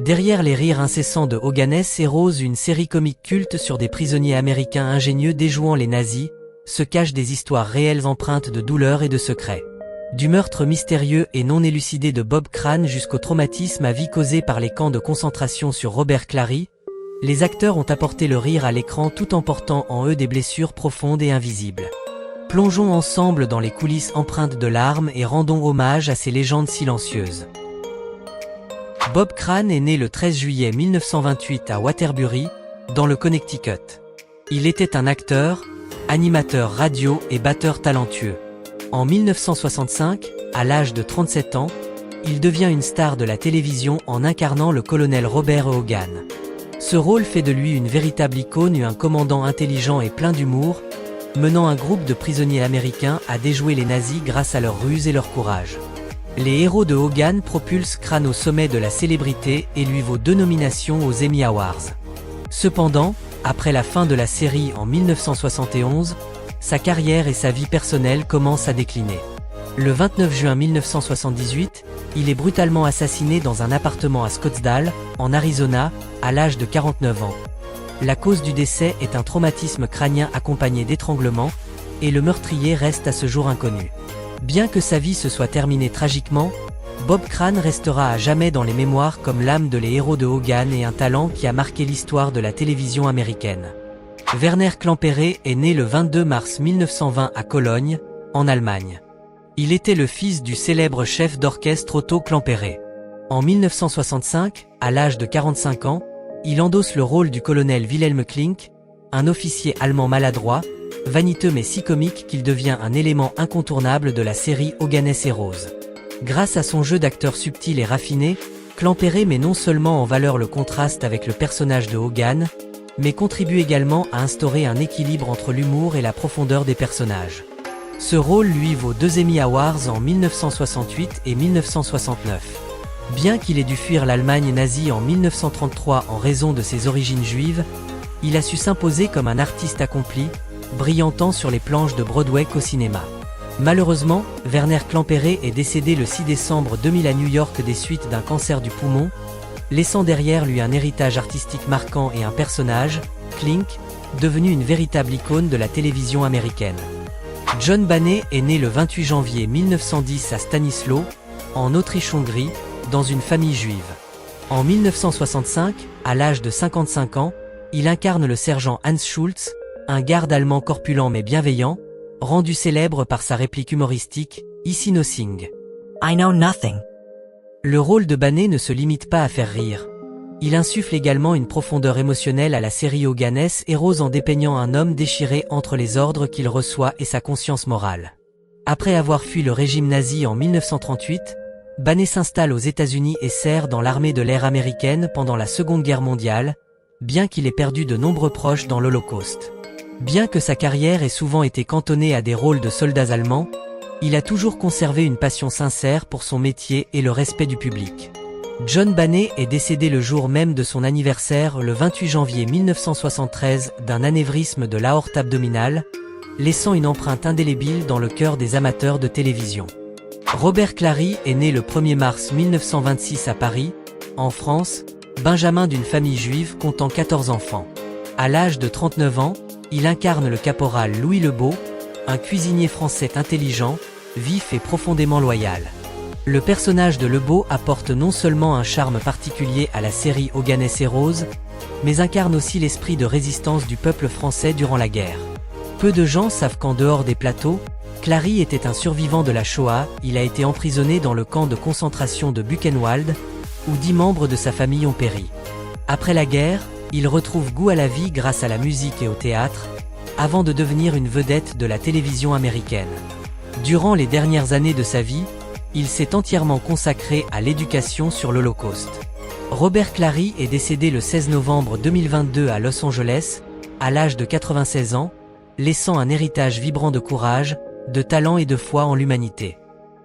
Derrière les rires incessants de Hoganes et Rose, une série comique culte sur des prisonniers américains ingénieux déjouant les nazis, se cachent des histoires réelles empreintes de douleur et de secrets. Du meurtre mystérieux et non élucidé de Bob Crane jusqu'au traumatisme à vie causé par les camps de concentration sur Robert Clary, les acteurs ont apporté le rire à l'écran tout en portant en eux des blessures profondes et invisibles. Plongeons ensemble dans les coulisses empreintes de larmes et rendons hommage à ces légendes silencieuses. Bob Crane est né le 13 juillet 1928 à Waterbury, dans le Connecticut. Il était un acteur, animateur radio et batteur talentueux. En 1965, à l'âge de 37 ans, il devient une star de la télévision en incarnant le colonel Robert E. Hogan. Ce rôle fait de lui une véritable icône et un commandant intelligent et plein d'humour, menant un groupe de prisonniers américains à déjouer les nazis grâce à leur ruse et leur courage. Les héros de Hogan propulsent Crane au sommet de la célébrité et lui vaut 2 nominations aux Emmy Awards. Cependant, après la fin de la série en 1971, sa carrière et sa vie personnelle commencent à décliner. Le 29 juin 1978, il est brutalement assassiné dans un appartement à Scottsdale, en Arizona, à l'âge de 49 ans. La cause du décès est un traumatisme crânien accompagné d'étranglement, et le meurtrier reste à ce jour inconnu. Bien que sa vie se soit terminée tragiquement, Bob Crane restera à jamais dans les mémoires comme l'âme de les héros de Hogan et un talent qui a marqué l'histoire de la télévision américaine. Werner Klemperer est né le 22 mars 1920 à Cologne, en Allemagne. Il était le fils du célèbre chef d'orchestre Otto Klemperer. En 1965, à l'âge de 45 ans, il endosse le rôle du colonel Wilhelm Klink, un officier allemand maladroit, vaniteux mais si comique qu'il devient un élément incontournable de la série Hoganes et Rose. Grâce à son jeu d'acteur subtil et raffiné, Klemperer met non seulement en valeur le contraste avec le personnage de Hogan, mais contribue également à instaurer un équilibre entre l'humour et la profondeur des personnages. Ce rôle lui vaut 2 Emmy Awards en 1968 et 1969. Bien qu'il ait dû fuir l'Allemagne nazie en 1933 en raison de ses origines juives, il a su s'imposer comme un artiste accompli, brillant tant sur les planches de Broadway qu'au cinéma. Malheureusement, Werner Klemperer est décédé le 6 décembre 2000 à New York des suites d'un cancer du poumon, laissant derrière lui un héritage artistique marquant et un personnage, Klink, devenu une véritable icône de la télévision américaine. John Boehner est né le 28 janvier 1910 à Stanislau, en Autriche-Hongrie, dans une famille juive. En 1965, à l'âge de 55 ans, il incarne le sergent Hans Schulz, un garde allemand corpulent mais bienveillant, rendu célèbre par sa réplique humoristique « Ici nothing. I know nothing ». Le rôle de Boehner ne se limite pas à faire rire. Il insuffle également une profondeur émotionnelle à la série Hoganes et Rose en dépeignant un homme déchiré entre les ordres qu'il reçoit et sa conscience morale. Après avoir fui le régime nazi en 1938, Boehner s'installe aux États-Unis et sert dans l'armée de l'air américaine pendant la Seconde Guerre mondiale, bien qu'il ait perdu de nombreux proches dans l'Holocauste. Bien que sa carrière ait souvent été cantonnée à des rôles de soldats allemands, il a toujours conservé une passion sincère pour son métier et le respect du public. John Boehner est décédé le jour même de son anniversaire le 28 janvier 1973 d'un anévrisme de l'aorte abdominale, laissant une empreinte indélébile dans le cœur des amateurs de télévision. Robert Clary est né le 1er mars 1926 à Paris, en France, benjamin d'une famille juive comptant 14 enfants. À l'âge de 39 ans, il incarne le caporal Louis Lebeau, un cuisinier français intelligent, vif et profondément loyal. Le personnage de Lebeau apporte non seulement un charme particulier à la série Hoganes et Rose, mais incarne aussi l'esprit de résistance du peuple français durant la guerre. Peu de gens savent qu'en dehors des plateaux, Clary était un survivant de la Shoah. Il a été emprisonné dans le camp de concentration de Buchenwald, où 10 membres de sa famille ont péri. Après la guerre, il retrouve goût à la vie grâce à la musique et au théâtre, avant de devenir une vedette de la télévision américaine. Durant les dernières années de sa vie, il s'est entièrement consacré à l'éducation sur l'Holocauste. Robert Clary est décédé le 16 novembre 2022 à Los Angeles, à l'âge de 96 ans, laissant un héritage vibrant de courage, de talent et de foi en l'humanité.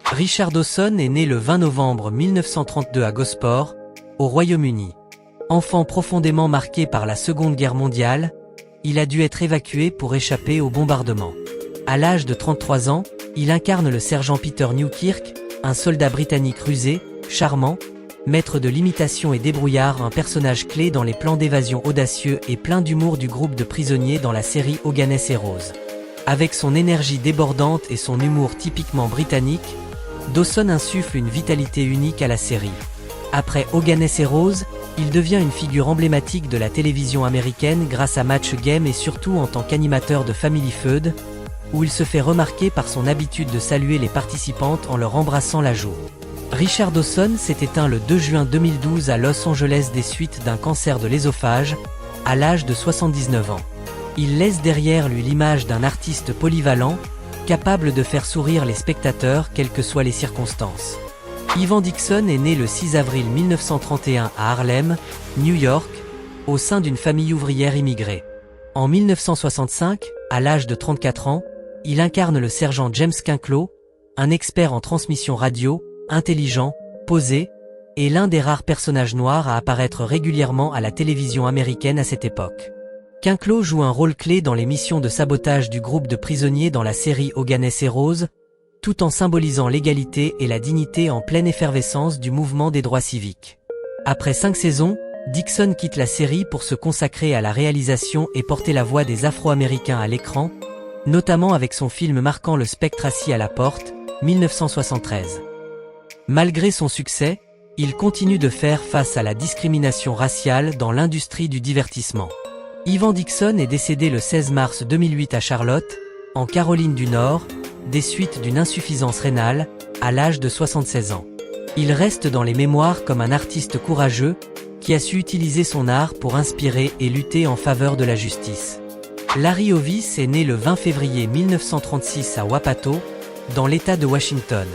Richard Dawson est né le 20 novembre 1932 à Gosport, au Royaume-Uni. Enfant profondément marqué par la Seconde Guerre mondiale, il a dû être évacué pour échapper au bombardement. À l'âge de 33 ans, il incarne le sergent Peter Newkirk, un soldat britannique rusé, charmant, Maître de l'imitation et débrouillard, un personnage clé dans les plans d'évasion audacieux et plein d'humour du groupe de prisonniers dans la série Oganes Heroes. Avec son énergie débordante et son humour typiquement britannique, Dawson insuffle une vitalité unique à la série. Après Oganes Heroes, il devient une figure emblématique de la télévision américaine grâce à Match Game et surtout en tant qu'animateur de Family Feud, où il se fait remarquer par son habitude de saluer les participantes en leur embrassant la joue. Richard Dawson s'est éteint le 2 juin 2012 à Los Angeles des suites d'un cancer de l'œsophage, à l'âge de 79 ans. Il laisse derrière lui l'image d'un artiste polyvalent, capable de faire sourire les spectateurs quelles que soient les circonstances. Ivan Dixon est né le 6 avril 1931 à Harlem, New York, au sein d'une famille ouvrière immigrée. En 1965, à l'âge de 34 ans, il incarne le sergent James Kinklo, un expert en transmission radio, intelligent, posé, et l'un des rares personnages noirs à apparaître régulièrement à la télévision américaine à cette époque. Kinklo joue un rôle clé dans les missions de sabotage du groupe de prisonniers dans la série Oganes Heroes, tout en symbolisant l'égalité et la dignité en pleine effervescence du mouvement des droits civiques. Après 5 saisons, Dixon quitte la série pour se consacrer à la réalisation et porter la voix des Afro-Américains à l'écran, notamment avec son film marquant le spectre assis à la porte, 1973. Malgré son succès, il continue de faire face à la discrimination raciale dans l'industrie du divertissement. Ivan Dixon est décédé le 16 mars 2008 à Charlotte, en Caroline du Nord, des suites d'une insuffisance rénale, à l'âge de 76 ans. Il reste dans les mémoires comme un artiste courageux, qui a su utiliser son art pour inspirer et lutter en faveur de la justice. Larry Hovis est né le 20 février 1936 à Wapato, dans l'État de Washington.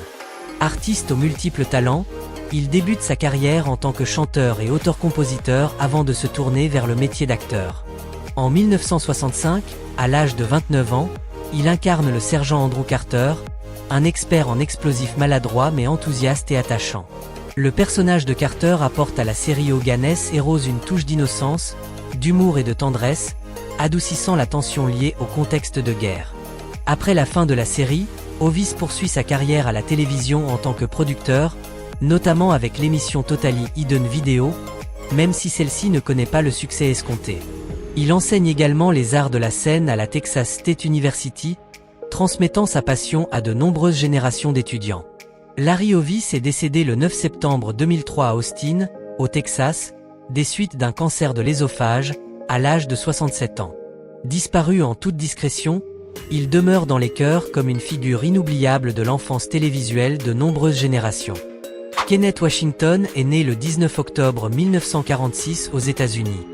Artiste aux multiples talents, il débute sa carrière en tant que chanteur et auteur-compositeur avant de se tourner vers le métier d'acteur. En 1965, à l'âge de 29 ans, il incarne le sergent Andrew Carter, un expert en explosifs maladroit mais enthousiaste et attachant. Le personnage de Carter apporte à la série Oganes Heroes une touche d'innocence, d'humour et de tendresse, adoucissant la tension liée au contexte de guerre. Après la fin de la série, Hovis poursuit sa carrière à la télévision en tant que producteur, notamment avec l'émission Totally Hidden Video, même si celle-ci ne connaît pas le succès escompté. Il enseigne également les arts de la scène à la Texas State University, transmettant sa passion à de nombreuses générations d'étudiants. Larry Hovis est décédé le 9 septembre 2003 à Austin, au Texas, des suites d'un cancer de l'œsophage, à l'âge de 67 ans. Disparu en toute discrétion, il demeure dans les cœurs comme une figure inoubliable de l'enfance télévisuelle de nombreuses générations. Kenneth Washington est né le 19 octobre 1946 aux États-Unis.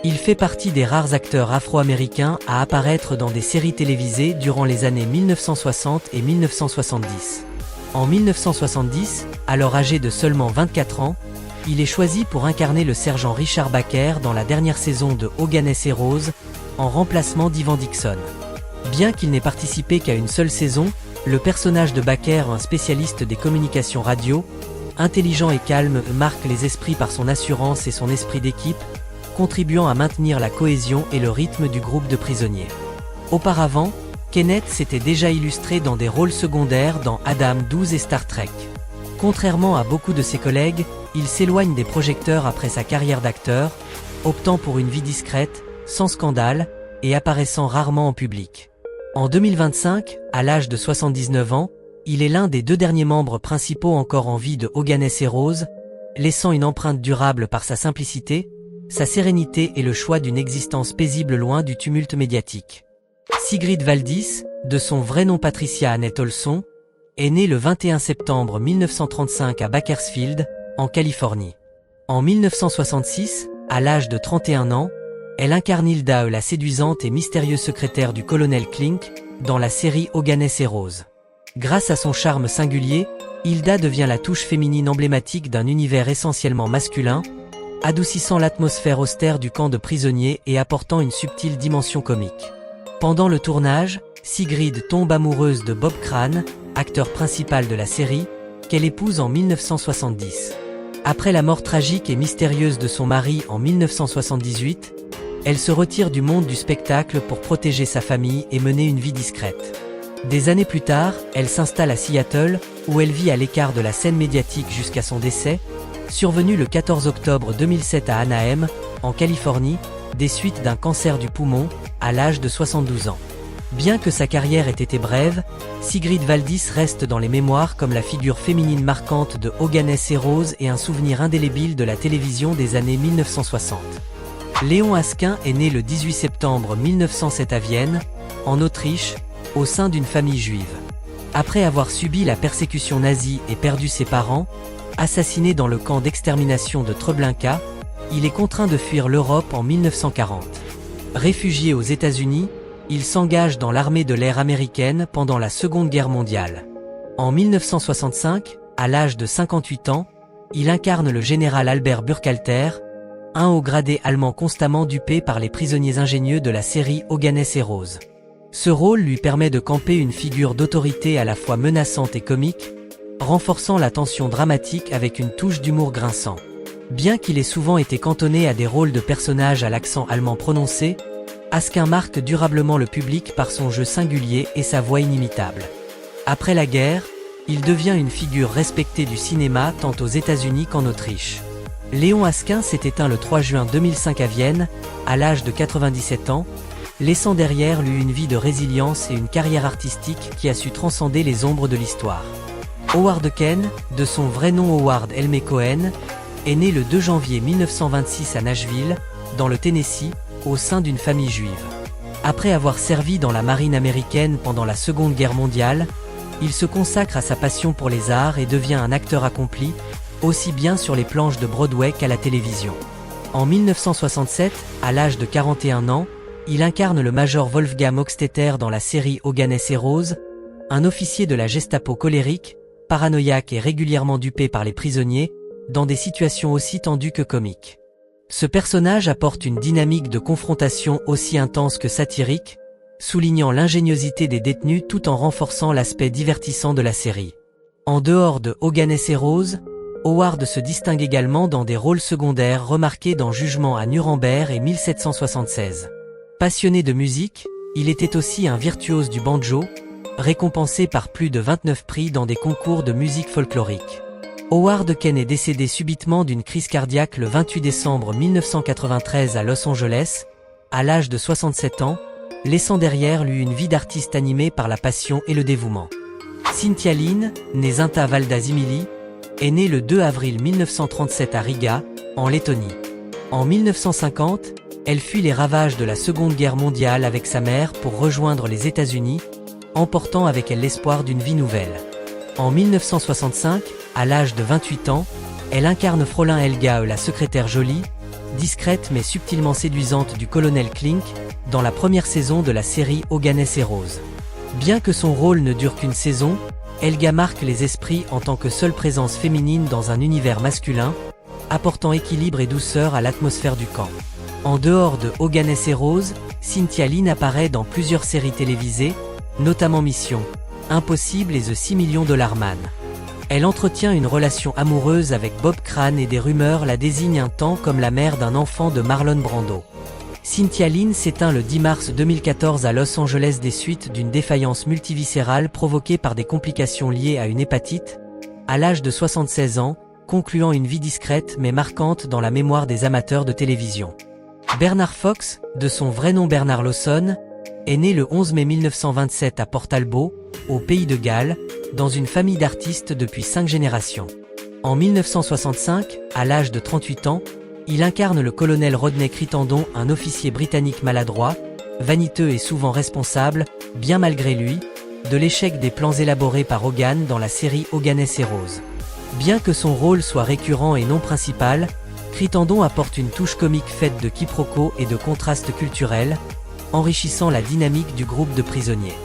Il fait partie des rares acteurs afro-américains à apparaître dans des séries télévisées durant les années 1960 et 1970. En 1970, alors âgé de seulement 24 ans, il est choisi pour incarner le sergent Richard Baker dans la dernière saison de Oganes Heroes, en remplacement d'Ivan Dixon. Bien qu'il n'ait participé qu'à une seule saison, le personnage de Baker, un spécialiste des communications radio, intelligent et calme, marque les esprits par son assurance et son esprit d'équipe, contribuant à maintenir la cohésion et le rythme du groupe de prisonniers. Auparavant, Kenneth s'était déjà illustré dans des rôles secondaires dans Adam 12 et Star Trek. Contrairement à beaucoup de ses collègues, il s'éloigne des projecteurs après sa carrière d'acteur, optant pour une vie discrète, sans scandale, et apparaissant rarement en public. En 2025, à l'âge de 79 ans, il est l'un des 2 derniers membres principaux encore en vie de Oganes Heroes, laissant une empreinte durable par sa simplicité, sa sérénité et le choix d'une existence paisible loin du tumulte médiatique. Sigrid Valdis, de son vrai nom Patricia Annette Olson, est née le 21 septembre 1935 à Bakersfield, en Californie. En 1966, à l'âge de 31 ans, elle incarne Hilda, la séduisante et mystérieuse secrétaire du colonel Klink, dans la série Oganes Heroes. Grâce à son charme singulier, Hilda devient la touche féminine emblématique d'un univers essentiellement masculin, adoucissant l'atmosphère austère du camp de prisonniers et apportant une subtile dimension comique. Pendant le tournage, Sigrid tombe amoureuse de Bob Crane, acteur principal de la série, qu'elle épouse en 1970. Après la mort tragique et mystérieuse de son mari en 1978, elle se retire du monde du spectacle pour protéger sa famille et mener une vie discrète. Des années plus tard, elle s'installe à Seattle, où elle vit à l'écart de la scène médiatique jusqu'à son décès, survenu le 14 octobre 2007 à Anaheim, en Californie, des suites d'un cancer du poumon, à l'âge de 72 ans. Bien que sa carrière ait été brève, Sigrid Valdis reste dans les mémoires comme la figure féminine marquante de Oganes Heroes et un souvenir indélébile de la télévision des années 1960. Léon Askin est né le 18 septembre 1907 à Vienne, en Autriche, au sein d'une famille juive. Après avoir subi la persécution nazie et perdu ses parents, assassiné dans le camp d'extermination de Treblinka, il est contraint de fuir l'Europe en 1940. Réfugié aux États-Unis, il s'engage dans l'armée de l'air américaine pendant la Seconde Guerre mondiale. En 1965, à l'âge de 58 ans, il incarne le général Albert Burkhalter, un haut gradé allemand constamment dupé par les prisonniers ingénieux de la série Oganes Heroes. Ce rôle lui permet de camper une figure d'autorité à la fois menaçante et comique, renforçant la tension dramatique avec une touche d'humour grinçant. Bien qu'il ait souvent été cantonné à des rôles de personnages à l'accent allemand prononcé, Askin marque durablement le public par son jeu singulier et sa voix inimitable. Après la guerre, il devient une figure respectée du cinéma tant aux États-Unis qu'en Autriche. Léon Askin s'est éteint le 3 juin 2005 à Vienne, à l'âge de 97 ans, laissant derrière lui une vie de résilience et une carrière artistique qui a su transcender les ombres de l'histoire. Howard Kane, de son vrai nom Howard Helme Cohen, est né le 2 janvier 1926 à Nashville, dans le Tennessee, au sein d'une famille juive. Après avoir servi dans la marine américaine pendant la Seconde Guerre mondiale, il se consacre à sa passion pour les arts et devient un acteur accompli, aussi bien sur les planches de Broadway qu'à la télévision. En 1967, à l'âge de 41 ans, il incarne le major Wolfgang Hochstetter dans la série Oganes Heroes, un officier de la Gestapo colérique, paranoïaque et régulièrement dupé par les prisonniers, dans des situations aussi tendues que comiques. Ce personnage apporte une dynamique de confrontation aussi intense que satirique, soulignant l'ingéniosité des détenus tout en renforçant l'aspect divertissant de la série. En dehors de Oganes Heroes, Howard se distingue également dans des rôles secondaires remarqués dans Jugement à Nuremberg et 1776. Passionné de musique, il était aussi un virtuose du banjo, récompensé par plus de 29 prix dans des concours de musique folklorique. Howard Kane est décédé subitement d'une crise cardiaque le 28 décembre 1993 à Los Angeles, à l'âge de 67 ans, laissant derrière lui une vie d'artiste animée par la passion et le dévouement. Cynthia Lynn, née Zinta Valda-Zimili, est née le 2 avril 1937 à Riga, en Lettonie. En 1950, elle fuit les ravages de la Seconde Guerre mondiale avec sa mère pour rejoindre les États-Unis, emportant avec elle l'espoir d'une vie nouvelle. En 1965, à l'âge de 28 ans, elle incarne Fraulein Helga, la secrétaire jolie, discrète mais subtilement séduisante du colonel Klink, dans la première saison de la série Oganes Heroes. Bien que son rôle ne dure qu'une saison, Helga marque les esprits en tant que seule présence féminine dans un univers masculin, apportant équilibre et douceur à l'atmosphère du camp. En dehors de Oganes Heroes, Cynthia Lynn apparaît dans plusieurs séries télévisées, notamment Mission Impossible et The 6 millions $. Elle entretient une relation amoureuse avec Bob Crane et des rumeurs la désignent un temps comme la mère d'un enfant de Marlon Brando. Cynthia Lynn s'éteint le 10 mars 2014 à Los Angeles des suites d'une défaillance multiviscérale provoquée par des complications liées à une hépatite, à l'âge de 76 ans, concluant une vie discrète mais marquante dans la mémoire des amateurs de télévision. Bernard Fox, de son vrai nom Bernard Lawson, est né le 11 mai 1927 à Port Talbot, au Pays de Galles, dans une famille d'artistes depuis 5 générations. En 1965, à l'âge de 38 ans, il incarne le colonel Rodney Crittendon, un officier britannique maladroit, vaniteux et souvent responsable, bien malgré lui, de l'échec des plans élaborés par Hogan dans la série Oganes Heroes. Bien que son rôle soit récurrent et non principal, Crittendon apporte une touche comique faite de quiproquos et de contrastes culturels, enrichissant la dynamique du groupe de prisonniers.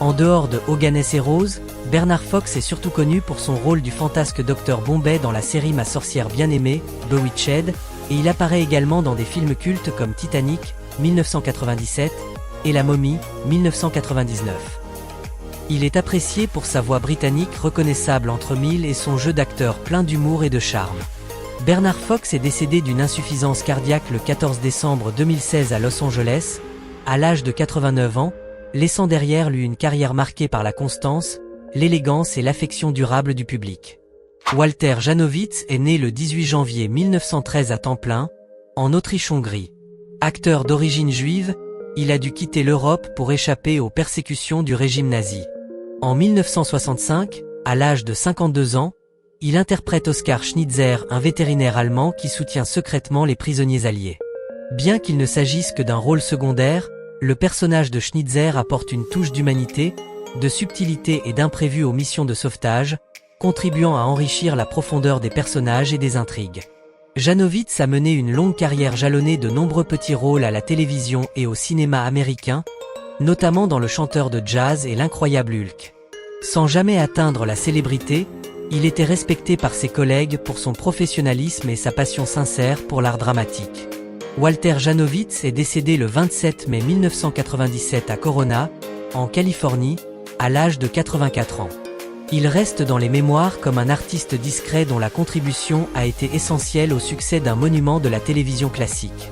En dehors de Oganes Heroes, Bernard Fox est surtout connu pour son rôle du fantasque Dr Bombay dans la série Ma sorcière bien-aimée, Bewitched, et il apparaît également dans des films cultes comme Titanic, 1997, et La Momie, 1999. Il est apprécié pour sa voix britannique reconnaissable entre mille et son jeu d'acteur plein d'humour et de charme. Bernard Fox est décédé d'une insuffisance cardiaque le 14 décembre 2016 à Los Angeles, à l'âge de 89 ans, laissant derrière lui une carrière marquée par la constance, l'élégance et l'affection durable du public. Walter Janowitz est né le 18 janvier 1913 à Templin, en Autriche-Hongrie. Acteur d'origine juive, il a dû quitter l'Europe pour échapper aux persécutions du régime nazi. En 1965, à l'âge de 52 ans, il interprète Oskar Schnitzer, un vétérinaire allemand qui soutient secrètement les prisonniers alliés. Bien qu'il ne s'agisse que d'un rôle secondaire, le personnage de Schnitzer apporte une touche d'humanité, de subtilité et d'imprévu aux missions de sauvetage, contribuant à enrichir la profondeur des personnages et des intrigues. Janowitz a mené une longue carrière jalonnée de nombreux petits rôles à la télévision et au cinéma américain, notamment dans Le chanteur de jazz et L'Incroyable Hulk. Sans jamais atteindre la célébrité, il était respecté par ses collègues pour son professionnalisme et sa passion sincère pour l'art dramatique. Walter Janowitz est décédé le 27 mai 1997 à Corona, en Californie, à l'âge de 84 ans. Il reste dans les mémoires comme un artiste discret dont la contribution a été essentielle au succès d'un monument de la télévision classique.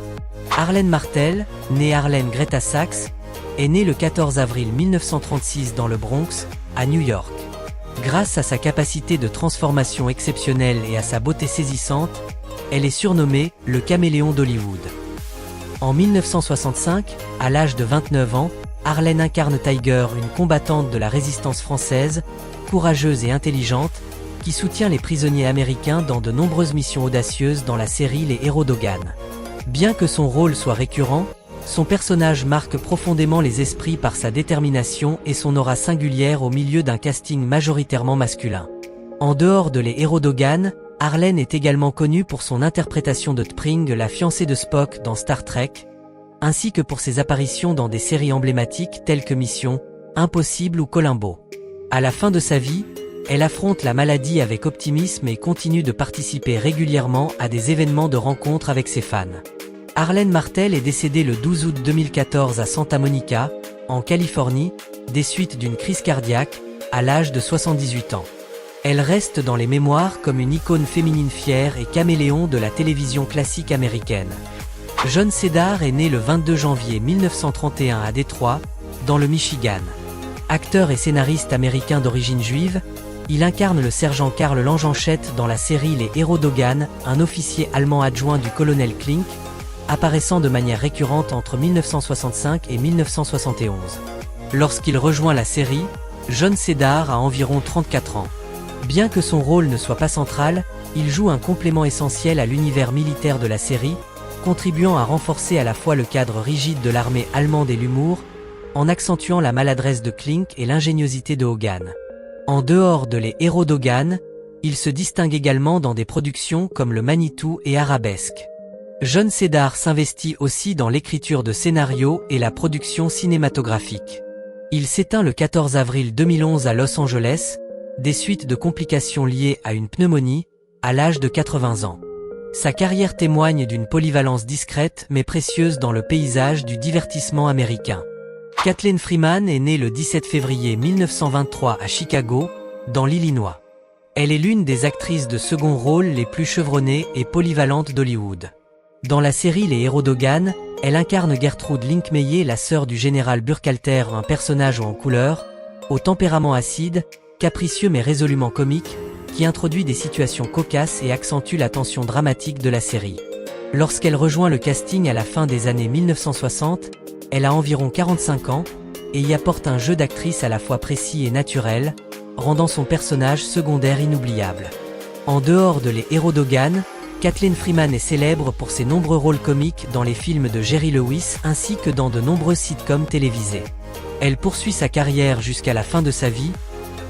Harlen Martel, née Harlen Greta Sachs, est née le 14 avril 1936 dans le Bronx, à New York. Grâce à sa capacité de transformation exceptionnelle et à sa beauté saisissante, elle est surnommée le caméléon d'Hollywood. En 1965, à l'âge de 29 ans, Harlen incarne Tiger, une combattante de la résistance française, courageuse et intelligente, qui soutient les prisonniers américains dans de nombreuses missions audacieuses dans la série Les Héros d'Hogan. Bien que son rôle soit récurrent, son personnage marque profondément les esprits par sa détermination et son aura singulière au milieu d'un casting majoritairement masculin. En dehors de Les Héros d'Hogan, Harlen est également connue pour son interprétation de T'Pring, la fiancée de Spock dans Star Trek, ainsi que pour ses apparitions dans des séries emblématiques telles que Mission Impossible ou Columbo. À la fin de sa vie, elle affronte la maladie avec optimisme et continue de participer régulièrement à des événements de rencontres avec ses fans. Harlen Martel est décédée le 12 août 2014 à Santa Monica, en Californie, des suites d'une crise cardiaque, à l'âge de 78 ans. Elle reste dans les mémoires comme une icône féminine fière et caméléon de la télévision classique américaine. John Cedar est né le 22 janvier 1931 à Détroit, dans le Michigan. Acteur et scénariste américain d'origine juive, il incarne le sergent Karl Langenscheidt dans la série Les Héros d'Hogan, un officier allemand adjoint du colonel Klink, apparaissant de manière récurrente entre 1965 et 1971. Lorsqu'il rejoint la série, John Cedar a environ 34 ans. Bien que son rôle ne soit pas central, il joue un complément essentiel à l'univers militaire de la série, contribuant à renforcer à la fois le cadre rigide de l'armée allemande et l'humour, en accentuant la maladresse de Klink et l'ingéniosité de Hogan. En dehors de Les Héros d'Hogan, il se distingue également dans des productions comme le Manitou et Arabesque. John Cedar s'investit aussi dans l'écriture de scénarios et la production cinématographique. Il s'éteint le 14 avril 2011 à Los Angeles, des suites de complications liées à une pneumonie, à l'âge de 80 ans. Sa carrière témoigne d'une polyvalence discrète mais précieuse dans le paysage du divertissement américain. Kathleen Freeman est née le 17 février 1923 à Chicago, dans l'Illinois. Elle est l'une des actrices de second rôle les plus chevronnées et polyvalentes d'Hollywood. Dans la série Les Héros d'Hogan, elle incarne Gertrude Linkmeyer, la sœur du général Burkhalter, un personnage haut en couleur, au tempérament acide, capricieux mais résolument comique, qui introduit des situations cocasses et accentue la tension dramatique de la série. Lorsqu'elle rejoint le casting à la fin des années 1960, elle a environ 45 ans, et y apporte un jeu d'actrice à la fois précis et naturel, rendant son personnage secondaire inoubliable. En dehors de Les Héros d'Hogan, Kathleen Freeman est célèbre pour ses nombreux rôles comiques dans les films de Jerry Lewis ainsi que dans de nombreux sitcoms télévisés. Elle poursuit sa carrière jusqu'à la fin de sa vie,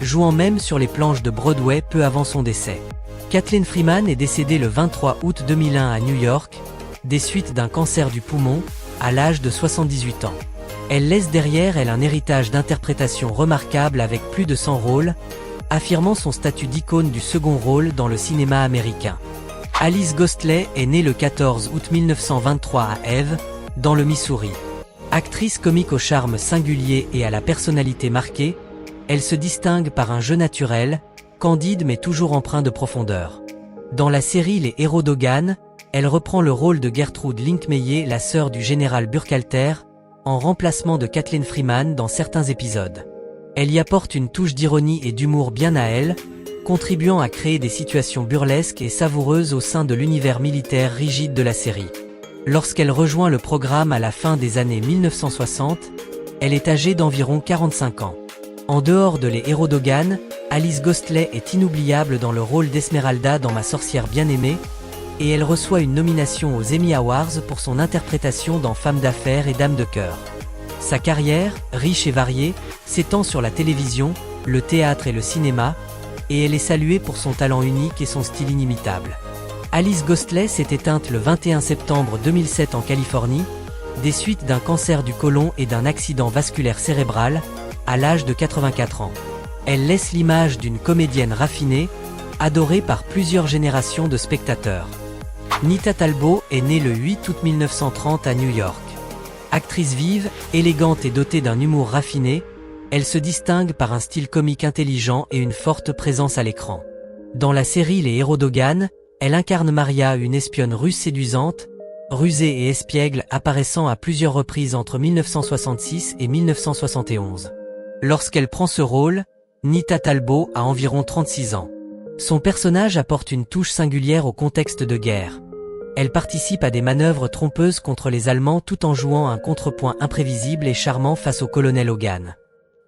jouant même sur les planches de Broadway peu avant son décès. Kathleen Freeman est décédée le 23 août 2001 à New York, des suites d'un cancer du poumon, à l'âge de 78 ans. Elle laisse derrière elle un héritage d'interprétation remarquable avec plus de 100 rôles, affirmant son statut d'icône du second rôle dans le cinéma américain. Alice Ghostley est née le 14 août 1923 à Eve, dans le Missouri. Actrice comique au charme singulier et à la personnalité marquée, elle se distingue par un jeu naturel, candide mais toujours empreint de profondeur. Dans la série Les Héros d'Hogan, elle reprend le rôle de Gertrude Linkmeyer, la sœur du général Burkhalter, en remplacement de Kathleen Freeman dans certains épisodes. Elle y apporte une touche d'ironie et d'humour bien à elle, contribuant à créer des situations burlesques et savoureuses au sein de l'univers militaire rigide de la série. Lorsqu'elle rejoint le programme à la fin des années 1960, elle est âgée d'environ 45 ans. En dehors de Les Héros d'Hogan, Alice Ghostley est inoubliable dans le rôle d'Esmeralda dans Ma sorcière bien-aimée, et elle reçoit une nomination aux Emmy Awards pour son interprétation dans Femme d'affaires et Dame de cœur. Sa carrière, riche et variée, s'étend sur la télévision, le théâtre et le cinéma, et elle est saluée pour son talent unique et son style inimitable. Alice Ghostley s'est éteinte le 21 septembre 2007 en Californie, des suites d'un cancer du côlon et d'un accident vasculaire cérébral, à l'âge de 84 ans. Elle laisse l'image d'une comédienne raffinée, adorée par plusieurs générations de spectateurs. Nita Talbot est née le 8 août 1930 à New York. Actrice vive, élégante et dotée d'un humour raffiné, elle se distingue par un style comique intelligent et une forte présence à l'écran. Dans la série Les Héros d'Hogan, elle incarne Maria, une espionne russe séduisante, rusée et espiègle apparaissant à plusieurs reprises entre 1966 et 1971. Lorsqu'elle prend ce rôle, Nita Talbot a environ 36 ans. Son personnage apporte une touche singulière au contexte de guerre. Elle participe à des manœuvres trompeuses contre les Allemands tout en jouant un contrepoint imprévisible et charmant face au colonel Hogan.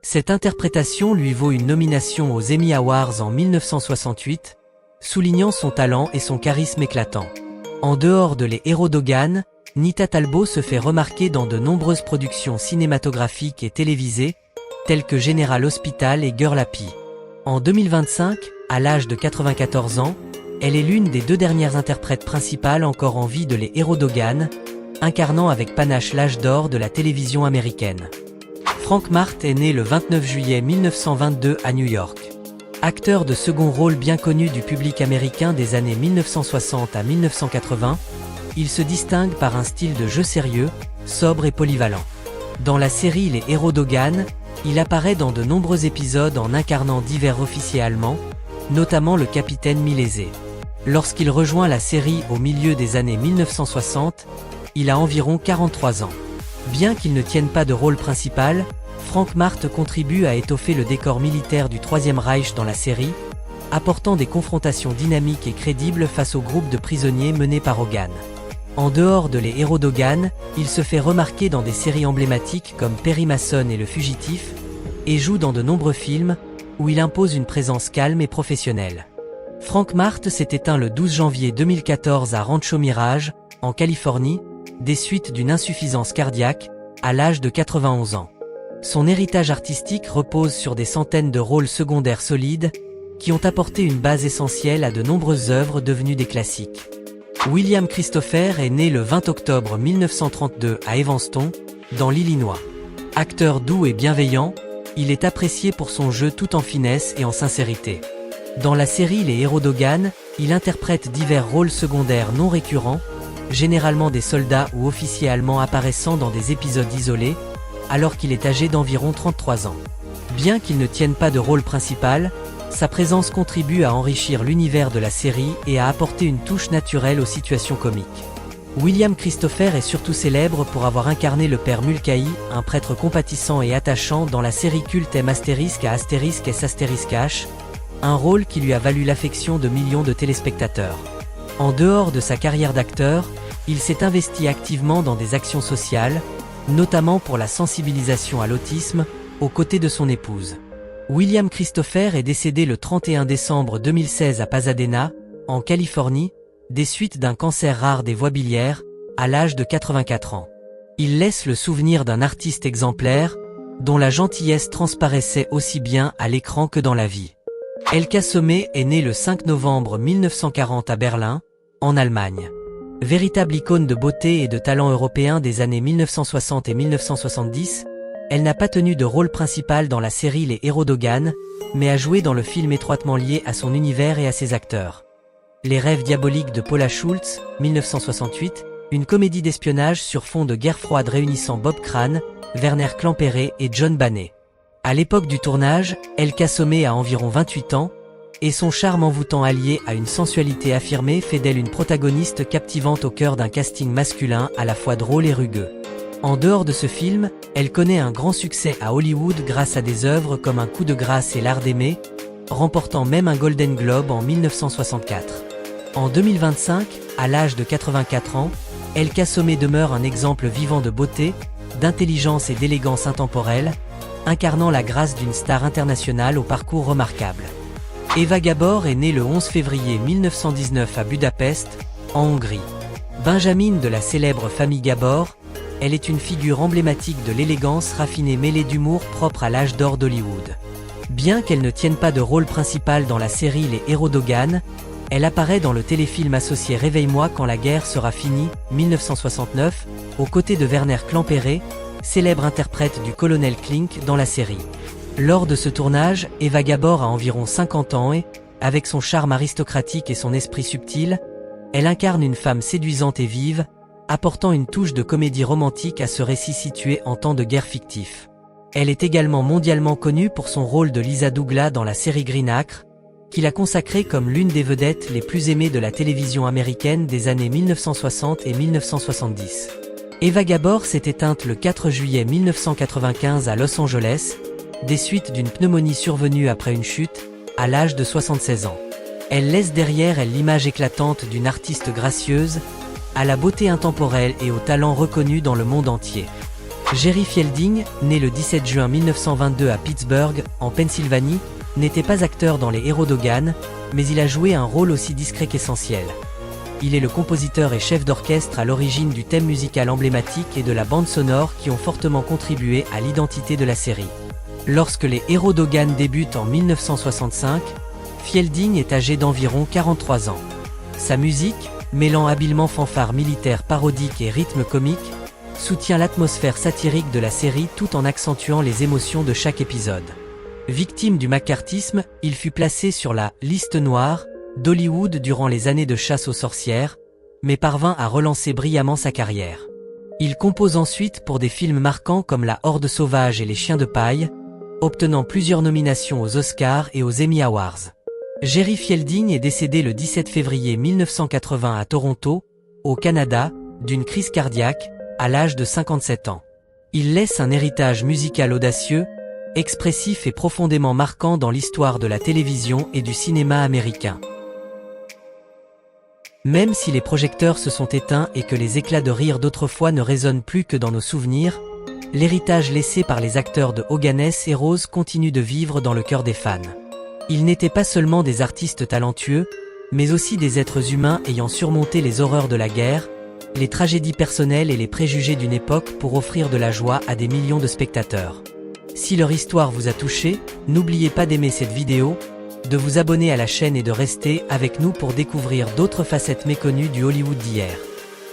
Cette interprétation lui vaut une nomination aux Emmy Awards en 1968, soulignant son talent et son charisme éclatant. En dehors de Les Héros d'Hogan, Nita Talbot se fait remarquer dans de nombreuses productions cinématographiques et télévisées, telles que General Hospital et Girl Happy. En 2025, à l'âge de 94 ans, elle est l'une des 2 dernières interprètes principales encore en vie de Les Héros d'Hogan, incarnant avec panache l'âge d'or de la télévision américaine. Frank Marth est né le 29 juillet 1922 à New York. Acteur de second rôle bien connu du public américain des années 1960 à 1980, il se distingue par un style de jeu sérieux, sobre et polyvalent. Dans la série Les Héros d'Hogan, il apparaît dans de nombreux épisodes en incarnant divers officiers allemands, notamment le capitaine Milese. Lorsqu'il rejoint la série au milieu des années 1960, il a environ 43 ans. Bien qu'il ne tienne pas de rôle principal, Frank Marth contribue à étoffer le décor militaire du Troisième Reich dans la série, apportant des confrontations dynamiques et crédibles face au groupe de prisonniers mené par Hogan. En dehors de Les Héros d'Hogan, il se fait remarquer dans des séries emblématiques comme Perry Mason et Le Fugitif, et joue dans de nombreux films, où il impose une présence calme et professionnelle. Frank Marth s'est éteint le 12 janvier 2014 à Rancho Mirage, en Californie, des suites d'une insuffisance cardiaque, à l'âge de 91 ans. Son héritage artistique repose sur des centaines de rôles secondaires solides, qui ont apporté une base essentielle à de nombreuses œuvres devenues des classiques. William Christopher est né le 20 octobre 1932 à Evanston, dans l'Illinois. Acteur doux et bienveillant, il est apprécié pour son jeu tout en finesse et en sincérité. Dans la série Les Héros d'Hogan, il interprète divers rôles secondaires non récurrents, généralement des soldats ou officiers allemands apparaissant dans des épisodes isolés, alors qu'il est âgé d'environ 33 ans. Bien qu'il ne tienne pas de rôle principal, sa présence contribue à enrichir l'univers de la série et à apporter une touche naturelle aux situations comiques. William Christopher est surtout célèbre pour avoir incarné le père Mulcahy, un prêtre compatissant et attachant dans la série culte M Astérisque à Astérisque S Astérisque H, un rôle qui lui a valu l'affection de millions de téléspectateurs. En dehors de sa carrière d'acteur, il s'est investi activement dans des actions sociales, notamment pour la sensibilisation à l'autisme, aux côtés de son épouse. William Christopher est décédé le 31 décembre 2016 à Pasadena, en Californie, des suites d'un cancer rare des voies biliaires, à l'âge de 84 ans. Il laisse le souvenir d'un artiste exemplaire, dont la gentillesse transparaissait aussi bien à l'écran que dans la vie. Elka Somé est née le 5 novembre 1940 à Berlin, en Allemagne. Véritable icône de beauté et de talent européen des années 1960 et 1970, elle n'a pas tenu de rôle principal dans la série Les Héros d'Hogan, mais a joué dans le film étroitement lié à son univers et à ses acteurs. Les rêves diaboliques de Paula Schulz, 1968, une comédie d'espionnage sur fond de guerre froide réunissant Bob Crane, Werner Klemperer et John Bonet. À l'époque du tournage, Elka Somé a environ 28 ans, et son charme envoûtant allié à une sensualité affirmée fait d'elle une protagoniste captivante au cœur d'un casting masculin à la fois drôle et rugueux. En dehors de ce film, elle connaît un grand succès à Hollywood grâce à des œuvres comme Un coup de grâce et L'art d'aimer, remportant même un Golden Globe en 1964. En 2025, à l'âge de 84 ans, Elle Khasomé demeure un exemple vivant de beauté, d'intelligence et d'élégance intemporelle, incarnant la grâce d'une star internationale au parcours remarquable. Eva Gabor est née le 11 février 1919 à Budapest, en Hongrie. Benjamine de la célèbre famille Gabor, elle est une figure emblématique de l'élégance raffinée mêlée d'humour propre à l'âge d'or d'Hollywood. Bien qu'elle ne tienne pas de rôle principal dans la série Les Héros d'Hogan, elle apparaît dans le téléfilm associé Réveille-moi quand la guerre sera finie, 1969, aux côtés de Werner Klemperer, célèbre interprète du colonel Klink dans la série. Lors de ce tournage, Eva Gabor a environ 50 ans et, avec son charme aristocratique et son esprit subtil, elle incarne une femme séduisante et vive, apportant une touche de comédie romantique à ce récit situé en temps de guerre fictif. Elle est également mondialement connue pour son rôle de Lisa Douglas dans la série Green Acre, qu'il a consacrée comme l'une des vedettes les plus aimées de la télévision américaine des années 1960 et 1970. Eva Gabor s'est éteinte le 4 juillet 1995 à Los Angeles, des suites d'une pneumonie survenue après une chute, à l'âge de 76 ans. Elle laisse derrière elle l'image éclatante d'une artiste gracieuse, à la beauté intemporelle et au talent reconnu dans le monde entier. Jerry Fielding, né le 17 juin 1922 à Pittsburgh, en Pennsylvanie, n'était pas acteur dans Les Héros d'Hogan, mais il a joué un rôle aussi discret qu'essentiel. Il est le compositeur et chef d'orchestre à l'origine du thème musical emblématique et de la bande sonore qui ont fortement contribué à l'identité de la série. Lorsque Les Héros d'Hogan débutent en 1965, Fielding est âgé d'environ 43 ans. Sa musique, mêlant habilement fanfares militaires parodiques et rythmes comiques, soutient l'atmosphère satirique de la série tout en accentuant les émotions de chaque épisode. Victime du macartisme, il fut placé sur la « liste noire » d'Hollywood durant les années de chasse aux sorcières, mais parvint à relancer brillamment sa carrière. Il compose ensuite pour des films marquants comme La Horde sauvage et Les Chiens de paille, obtenant plusieurs nominations aux Oscars et aux Emmy Awards. Jerry Fielding est décédé le 17 février 1980 à Toronto, au Canada, d'une crise cardiaque, à l'âge de 57 ans. Il laisse un héritage musical audacieux, expressif et profondément marquant dans l'histoire de la télévision et du cinéma américain. Même si les projecteurs se sont éteints et que les éclats de rire d'autrefois ne résonnent plus que dans nos souvenirs, l'héritage laissé par les acteurs de Hoganès et Rose continue de vivre dans le cœur des fans. Ils n'étaient pas seulement des artistes talentueux, mais aussi des êtres humains ayant surmonté les horreurs de la guerre, les tragédies personnelles et les préjugés d'une époque pour offrir de la joie à des millions de spectateurs. Si leur histoire vous a touché, n'oubliez pas d'aimer cette vidéo, de vous abonner à la chaîne et de rester avec nous pour découvrir d'autres facettes méconnues du Hollywood d'hier.